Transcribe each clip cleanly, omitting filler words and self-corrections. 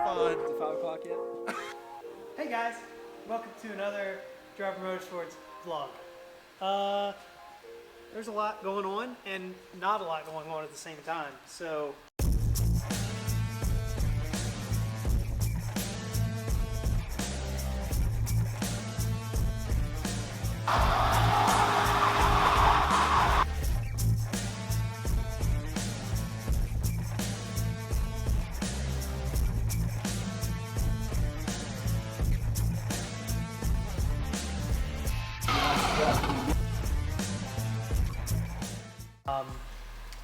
fun. Is it 5 o'clock yet? Hey guys, welcome to another Drivermotorsports vlog. There's a lot going on and not a lot going on at the same time. So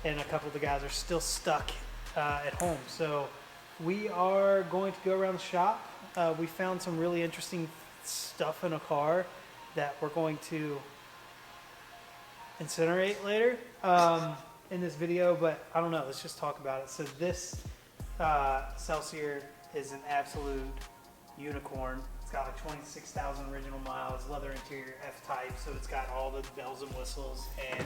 and a couple of the guys are still stuck at home. So we are going to go around the shop. We found some really interesting stuff in a car that we're going to incinerate later in this video, but I don't know, let's just talk about it. So this Celsior is an absolute unicorn. It's got like 26,000 original miles, leather interior, F-type, so it's got all the bells and whistles, and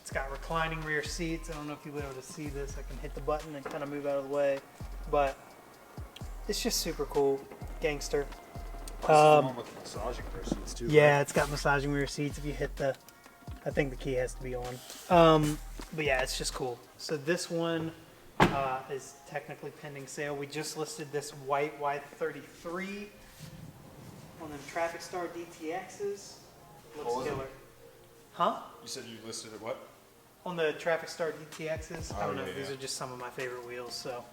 it's got reclining rear seats. I don't know if you'll be able to see this. I can hit the button and kind of move out of the way, but it's just super cool, gangster. This is the one with massaging rear seats too. Yeah, right? it's got massaging rear seats. If you hit the, I think the key has to be on. But yeah, it's just cool. So this one is technically pending sale. We just listed this white Y33 on them Traffic Star DTXs. Looks killer. Huh? You said you listed it what? On the Traffic Star DTXs. I don't know. Yeah, These yeah. are just some of my favorite wheels. So,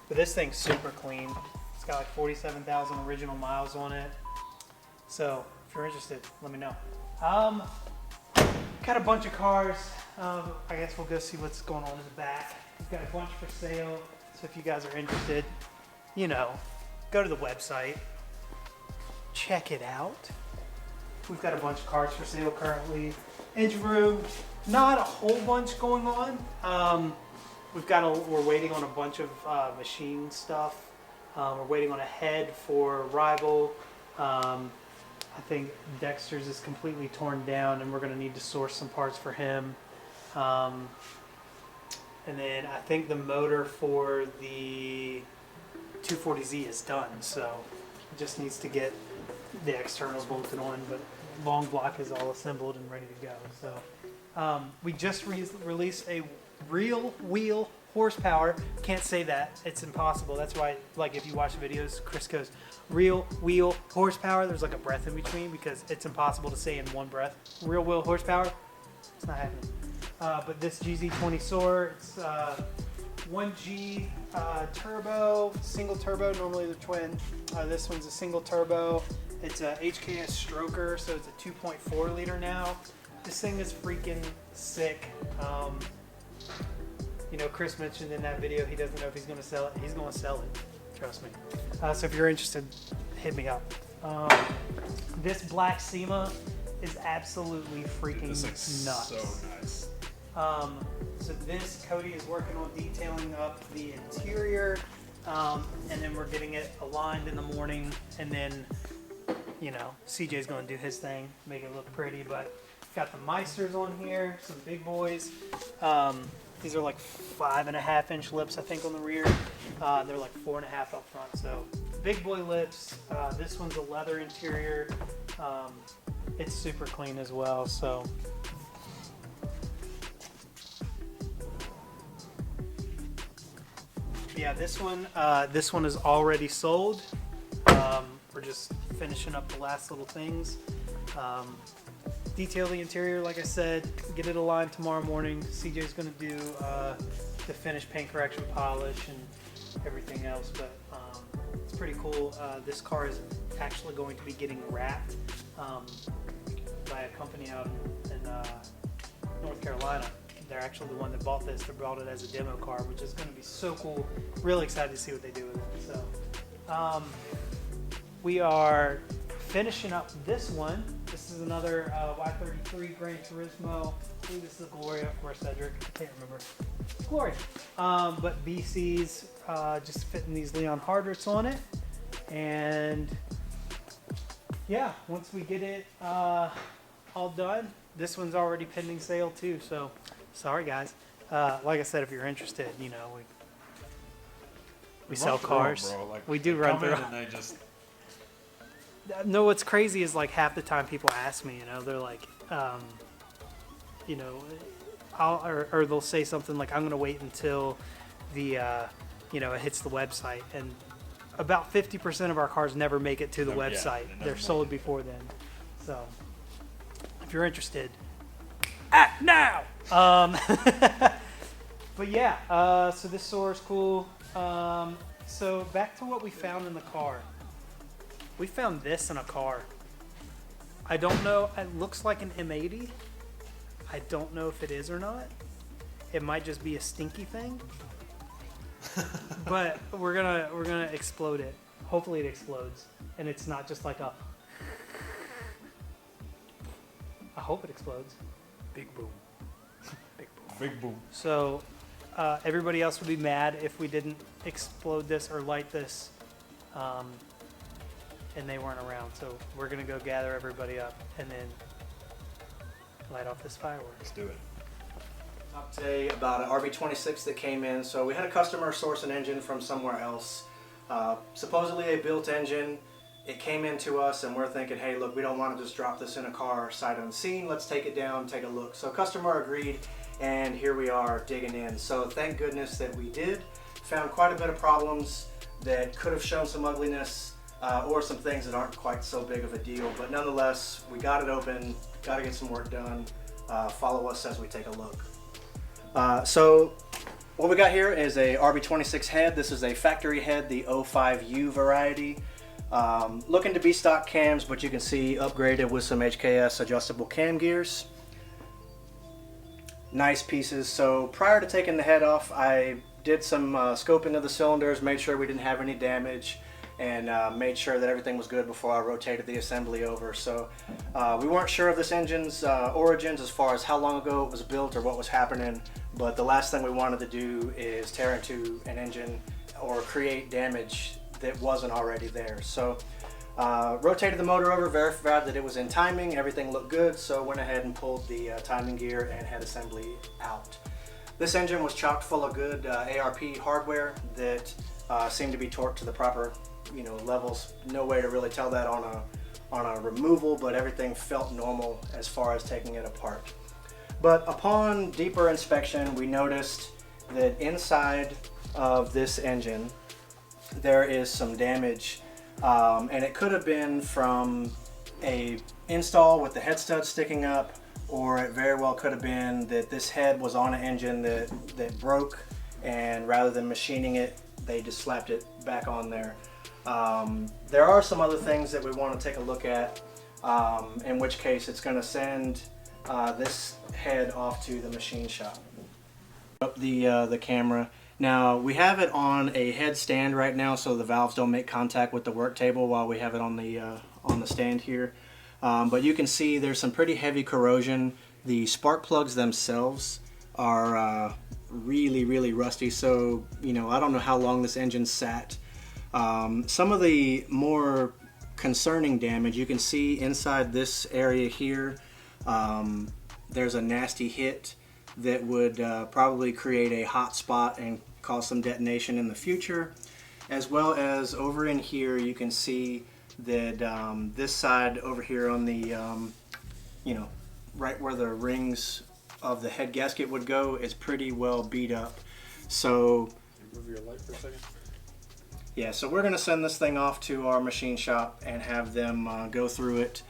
but this thing's super clean. It's got like 47,000 original miles on it. So if you're interested, let me know. Got a bunch of cars. I guess we'll go see what's going on in the back. We've got a bunch for sale. So if you guys are interested, you know, go to the website, check it out. We've got a bunch of cars for sale currently. Engine room, not a whole bunch going on. We're waiting on a bunch of machine stuff. We're waiting on a head for Rival. I think Dexter's is completely torn down, and we're going to need to source some parts for him. And then I think the motor for the 240Z is done, so it just needs to get the externals bolted on, but long block is all assembled and ready to go. So we just released a real wheel horsepower. Can't say that, it's impossible. That's why, like, if you watch the videos, Chris goes real wheel horsepower. There's like a breath in between because it's impossible to say in one breath. Real wheel horsepower, it's not happening. But this GZ20 Soar, it's 1G turbo, single turbo. Normally they're twin. This one's a single turbo. It's a HKS stroker, so it's a 2.4 liter now. This thing is freaking sick. You know, Chris mentioned in that video he doesn't know if he's going to sell it. He's going to sell it, trust me. So if you're interested, hit me up. This black SEMA is absolutely freaking nuts. So nice. So this, Cody is working on detailing up the interior, and then we're getting it aligned in the morning, and then, you know, CJ's going to do his thing, make it look pretty. But got the Meisters on here, some big boys. These are like 5.5 inch lips, I think, on the rear. They're like 4.5 up front, so big boy lips. This one's a leather interior. It's super clean as well, so. Yeah, this one is already sold. We're just finishing up the last little things. Detail the interior, like I said, get it aligned tomorrow morning. CJ's going to do the finished paint correction polish and everything else, but it's pretty cool. This car is actually going to be getting wrapped by a company out in North Carolina. They're actually the one that bought this. They bought it as a demo car, which is going to be so cool. Really excited to see what they do with it. So we are finishing up this one. This is another Y33 Gran Turismo. I think this is Gloria or Cedric. I can't remember. Gloria. But BC's just fitting these Leon Hardricks on it. And yeah, once we get it all done, this one's already pending sale too. So sorry guys. Like I said, if you're interested, you know, We Run sell through 'em, cars. bro. Like, We do they run come through in 'em. and they just No, what's crazy is like half the time people ask me, they're like, you know, or they'll say something like, I'm gonna wait until the, it hits the website, and about 50% of our cars never make it to the Never- yeah, website. they never They're make sold it. before then. So, if you're interested, act now. But yeah, so this Soar is cool. So back to what we found in the car. We found this in a car. I don't know. It looks like an M80. I don't know if it is or not. It might just be a stinky thing. But we're gonna explode it. Hopefully it explodes, and it's not just like a. I hope it explodes. Big boom. Big boom. big boom. So everybody else would be mad if we didn't explode this or light this, and they weren't around. So we're gonna go gather everybody up and then light off this fireworks. Let's do it. Talk today about an RB26 that came in. So we had a customer source an engine from somewhere else, supposedly a built engine. It came into us and we're thinking, hey, look, we don't want to just drop this in a car sight unseen. Let's take it down, take a look. So customer agreed, and here we are digging in. So thank goodness that we did. Found quite a bit of problems that could have shown some ugliness or some things that aren't quite so big of a deal. But nonetheless, we got it open, got to get some work done. Follow us as we take a look. So what we got here is a RB26 head. This is a factory head, the 05U variety. Looking to be stock cams, but you can see upgraded with some HKS adjustable cam gears. Nice pieces. So prior to taking the head off, I did some scoping of the cylinders, made sure we didn't have any damage, and made sure that everything was good before I rotated the assembly over. So we weren't sure of this engine's origins as far as how long ago it was built or what was happening, but the last thing we wanted to do is tear into an engine or create damage that wasn't already there. So rotated the motor over, verified that it was in timing, everything looked good, so went ahead and pulled the timing gear and head assembly out. This engine was chocked full of good ARP hardware that seemed to be torqued to the proper levels. No way to really tell that on a removal, but everything felt normal as far as taking it apart. But upon deeper inspection, we noticed that inside of this engine there is some damage, and it could have been from a install with the head stud sticking up, or it very well could have been that this head was on an engine that broke, and rather than machining it, they just slapped it back on there. There are some other things that we want to take a look at, in which case it's going to send this head off to the machine shop. Up the camera. Now we have it on a head stand right now, so the valves don't make contact with the work table while we have it on the stand here. But you can see there's some pretty heavy corrosion. The spark plugs themselves are really rusty. So I don't know how long this engine sat. Some of the more concerning damage you can see inside this area here. There's a nasty hit that would probably create a hot spot and cause some detonation in the future, as well as over in here you can see that this side over here on the right where the rings of the head gasket would go is pretty well beat up. So Move your light for a second. yeah, so we're going to send this thing off to our machine shop and have them go through it.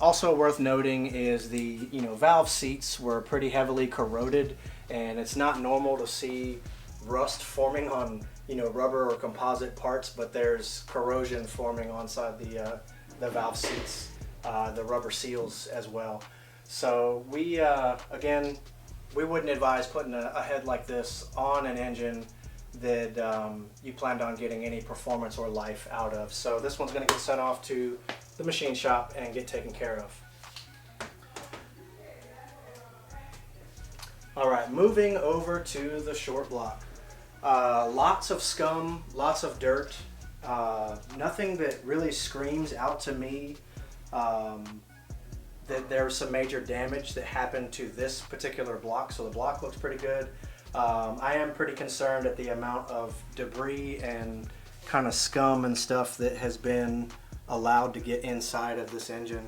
Also worth noting is the valve seats were pretty heavily corroded, and it's not normal to see rust forming on rubber or composite parts, but there's corrosion forming on side the valve seats, the rubber seals as well. So we again, we wouldn't advise putting a head like this on an engine that you planned on getting any performance or life out of. So this one's going to get sent off to the machine shop and get taken care of. Alright, moving over to the short block. Lots of scum, lots of dirt, nothing that really screams out to me that there was some major damage that happened to this particular block. So the block looks pretty good. I am pretty concerned at the amount of debris and kind of scum and stuff that has been allowed to get inside of this engine.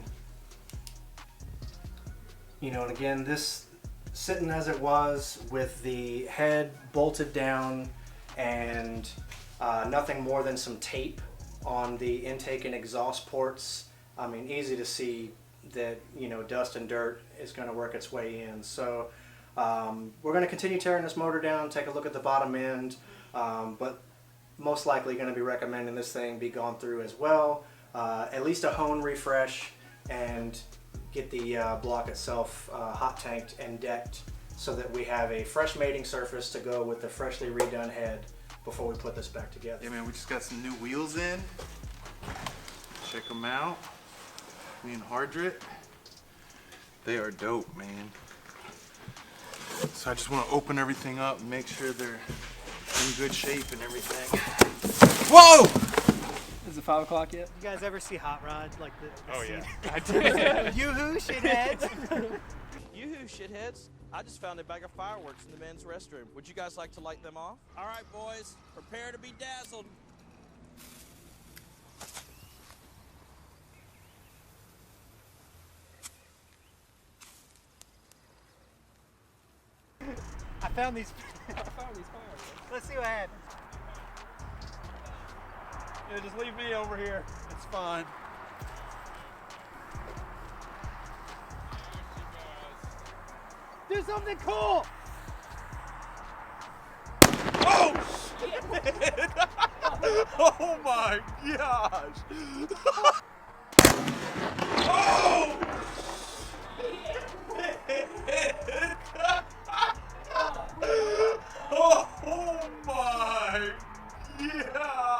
You know, and again, this sitting as it was with the head bolted down and nothing more than some tape on the intake and exhaust ports. I mean, easy to see that, you know, dust and dirt is going to work its way in. So we're going to continue tearing this motor down, take a look at the bottom end, but most likely going to be recommending this thing be gone through as well. At least a hone refresh, and get the block itself hot tanked and decked so that we have a fresh mating surface to go with the freshly redone head before we put this back together. Yeah, man, we just got some new wheels in. Check them out. Me and Hardrit. They are dope, man. So I just want to open everything up and make sure they're in good shape and everything. Whoa! Is it 5 o'clock yet? You guys ever see Hot Rod? Like the Oh, scene? yeah. I did. Yoo-hoo, shitheads. Yoo-hoo, shitheads. I just found a bag of fireworks in the men's restroom. Would you guys like to light them off? All right, boys. Prepare to be dazzled. I found these. I found these fireworks. Let's see what happens. Yeah, just leave me over here. It's fine. Do something cool. Oh my gosh! Oh my gosh!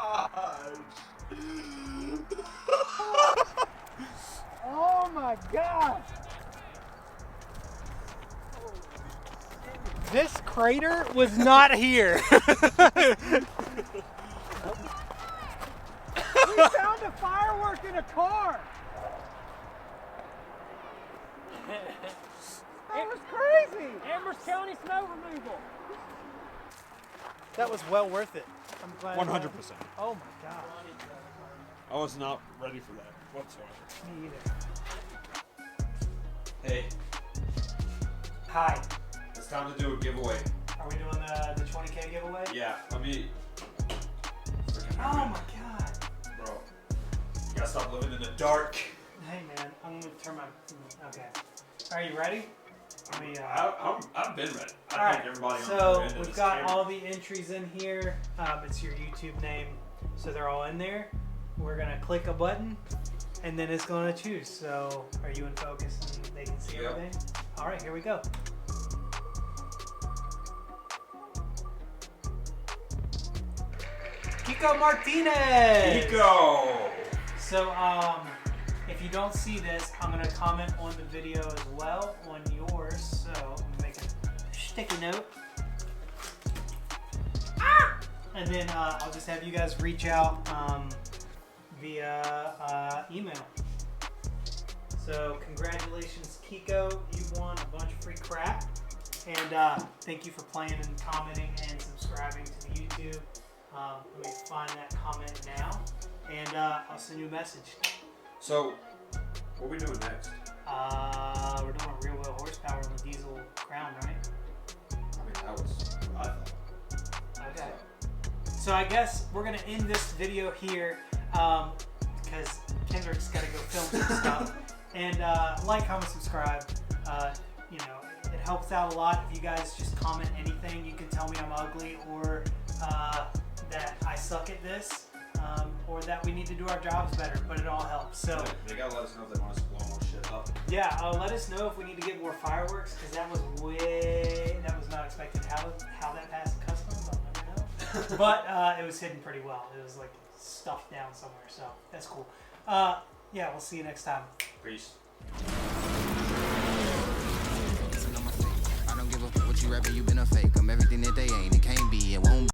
Oh my gosh. This crater was not here. We found a firework in a car. That was crazy. Amherst County snow removal. That was well worth it. I'm glad. 100%. Oh my gosh. I was not ready for that whatsoever. Me either. Hey, Hi. it's time to do a giveaway. Are we doing the 20K giveaway? Yeah, let me. Freaking Oh hurry, my god. bro. You gotta stop living in the dark. Hey man, I'm gonna turn my. Okay. Are you ready? I've been ready. I Alright, think everybody on the so other end of we've this got camera. all the entries in here. It's your YouTube name, so they're all in there. We're gonna click a button, and then it's gonna choose. So, are you in focus and they can see Yep. everything? All right, here we go. Kiko Martinez. Nico! So, if you don't see this, I'm gonna comment on the video as well on yours. So, I'm gonna make a sticky note. And then I'll just have you guys reach out via email. So, congratulations, Kiko. You won a bunch of free crap. And thank you for playing and commenting and subscribing to the YouTube. Let me find that comment now. And I'll send you a message. So, what are we doing next? We're doing a rear wheel horsepower on the diesel crown, right? I mean, that was what I thought. Okay. So I guess we're gonna end this video here because Kendrick's gotta go film some stuff. And like, comment, subscribe. You know, it helps out a lot if you guys just comment anything. You can tell me I'm ugly, or that I suck at this, or that we need to do our jobs better. But it all helps. So They gotta let us know if they want us to blow more shit up. yeah, let us know if we need to get more fireworks, because that was not expected. How that passed customs, I'll never know. But it was hidden pretty well. It was like stuffed down somewhere, so that's cool. Yeah, we'll see you next time. Peace. I don't give a fuck what you rapping, you been a fake. I'm everything that they ain't. It can't be, it won't be.